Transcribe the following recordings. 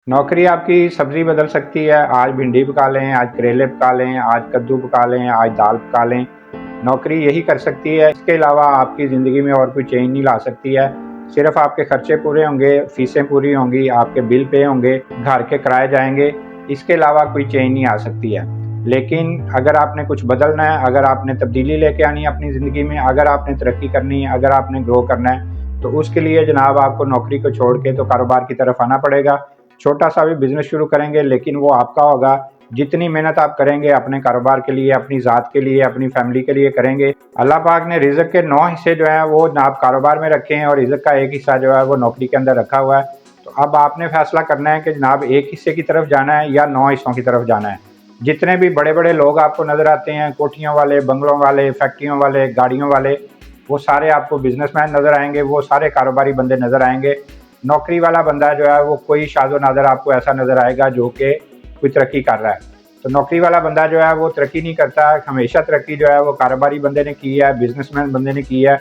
नौकरी आपकी सब्जी बदल सकती है। आज भिंडी पका लें, आज करेले पका लें, आज कद्दू पका लें, आज दाल पका लें। नौकरी यही कर सकती है। इसके अलावा आपकी ज़िंदगी में और कोई चेंज नहीं ला सकती है। सिर्फ आपके खर्चे पूरे होंगे, फीसें पूरी होंगी, आपके बिल पे होंगे, घर के किराए जाएंगे। इसके अलावा कोई चेंज नहीं आ सकती है। लेकिन अगर आपने कुछ बदलना है, अगर आपने तब्दीली लेके आनी है अपनी ज़िंदगी में, अगर आपने तरक्की करनी है, अगर आपने ग्रो करना है, तो उसके लिए जनाब आपको नौकरी को छोड़ के तो कारोबार की तरफ आना पड़ेगा। छोटा सा भी बिजनेस शुरू करेंगे लेकिन वो आपका होगा। जितनी मेहनत आप करेंगे अपने कारोबार के लिए, अपनी ज़ात के लिए, अपनी फैमिली के लिए करेंगे। अल्लाह पाक ने रिज़्क के 9 हिस्से जो हैं वो जनाब कारोबार में रखे हैं और रिज़्क का एक हिस्सा जो है वो नौकरी के अंदर रखा हुआ है। तो अब आपने फैसला करना है कि जनाब एक हिस्से की तरफ जाना है या 9 हिस्सों की तरफ जाना है। जितने भी बड़े बड़े लोग आपको नज़र आते हैं, कोठियों वाले, बंगलों वाले, फैक्ट्रियों वाले, गाड़ियों वाले, वो सारे आपको बिजनेसमैन नज़र आएंगे, वो सारे कारोबारी बंदे नज़र आएंगे। नौकरी वाला बंदा जो है वो कोई शाज़ो नादर आपको ऐसा नज़र आएगा जो कि कोई तरक्की कर रहा है। तो नौकरी वाला बंदा जो है वो तरक्की नहीं करता। हमेशा तरक्की जो है वो कारोबारी बंदे ने की है, बिजनेसमैन बंदे ने की है।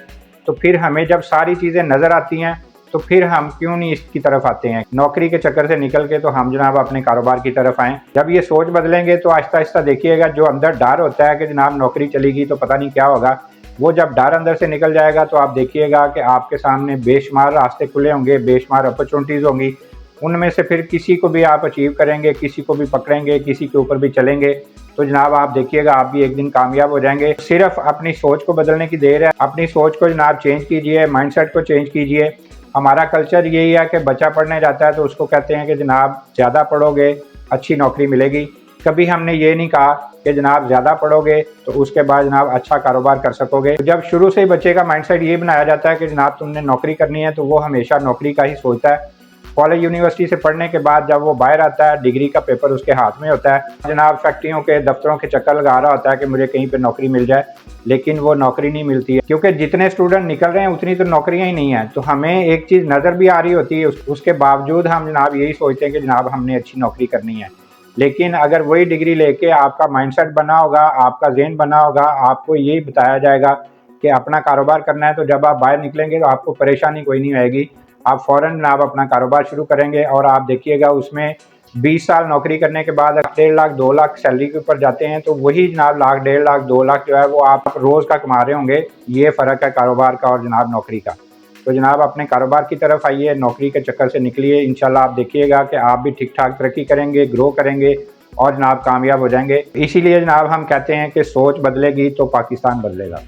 तो फिर हमें जब सारी चीज़ें नज़र आती हैं तो फिर हम क्यों नहीं इसकी तरफ आते हैं। नौकरी के चक्कर से निकल के तो हम जनाब अपने कारोबार की तरफ आएँ। जब ये सोच बदलेंगे तो आहिस्ता आहिस्ता देखिएगा जो अंदर डर होता है कि जनाब नौकरी चलेगी तो पता नहीं क्या होगा, वो जब डर अंदर से निकल जाएगा तो आप देखिएगा कि आपके सामने बेशुमार रास्ते खुले होंगे, बेशुमार अपॉर्चुनिटीज़ होंगी। उनमें से फिर किसी को भी आप अचीव करेंगे, किसी को भी पकड़ेंगे, किसी के ऊपर भी चलेंगे, तो जनाब आप देखिएगा आप भी एक दिन कामयाब हो जाएंगे। सिर्फ अपनी सोच को बदलने की देर है। अपनी सोच को जनाब चेंज कीजिए, माइंडसेट को चेंज कीजिए। हमारा कल्चर यही है कि बच्चा पढ़ने जाता है तो उसको कहते हैं कि जनाब ज़्यादा पढ़ोगे अच्छी नौकरी मिलेगी। कभी हमने ये नहीं कहा कि जनाब ज़्यादा पढ़ोगे तो उसके बाद जनाब अच्छा कारोबार कर सकोगे। जब शुरू से ही बच्चे का माइंडसेट ये बनाया जाता है कि जनाब तुमने नौकरी करनी है तो वो हमेशा नौकरी का ही सोचता है। कॉलेज यूनिवर्सिटी से पढ़ने के बाद जब वो बाहर आता है, डिग्री का पेपर उसके हाथ में होता है, जनाब फैक्ट्रियों के दफ्तरों के चक्कर लगा रहा होता है कि मुझे कहीं पे नौकरी मिल जाए, लेकिन वो नौकरी नहीं मिलती है क्योंकि जितने स्टूडेंट निकल रहे हैं उतनी तो नौकरियां ही नहीं है। तो हमें एक चीज़ नज़र भी आ रही होती है, उसके बावजूद हम जनाब यही सोचते हैं कि जनाब हमने अच्छी नौकरी करनी है। लेकिन अगर वही डिग्री लेके आपका माइंडसेट बना होगा, आपका ज़हन बना होगा, आपको यही बताया जाएगा कि अपना कारोबार करना है, तो जब आप बाहर निकलेंगे तो आपको परेशानी कोई नहीं आएगी। आप फ़ौरन जनाब अपना कारोबार शुरू करेंगे और आप देखिएगा उसमें 20 साल नौकरी करने के बाद 1.5 लाख 2 लाख सैलरी के ऊपर जाते हैं तो वही जनाब लाख 1.5 लाख 2 लाख जो है वो आप रोज़ का कमा रहे होंगे। ये फ़र्क है कारोबार का और जनाब नौकरी का। तो जनाब अपने कारोबार की तरफ आइए, नौकरी के चक्कर से निकलिए। इंशाल्लाह आप देखिएगा कि आप भी ठीक ठाक तरक्की करेंगे, ग्रो करेंगे और जनाब कामयाब हो जाएंगे। इसीलिए जनाब हम कहते हैं कि सोच बदलेगी तो पाकिस्तान बदलेगा।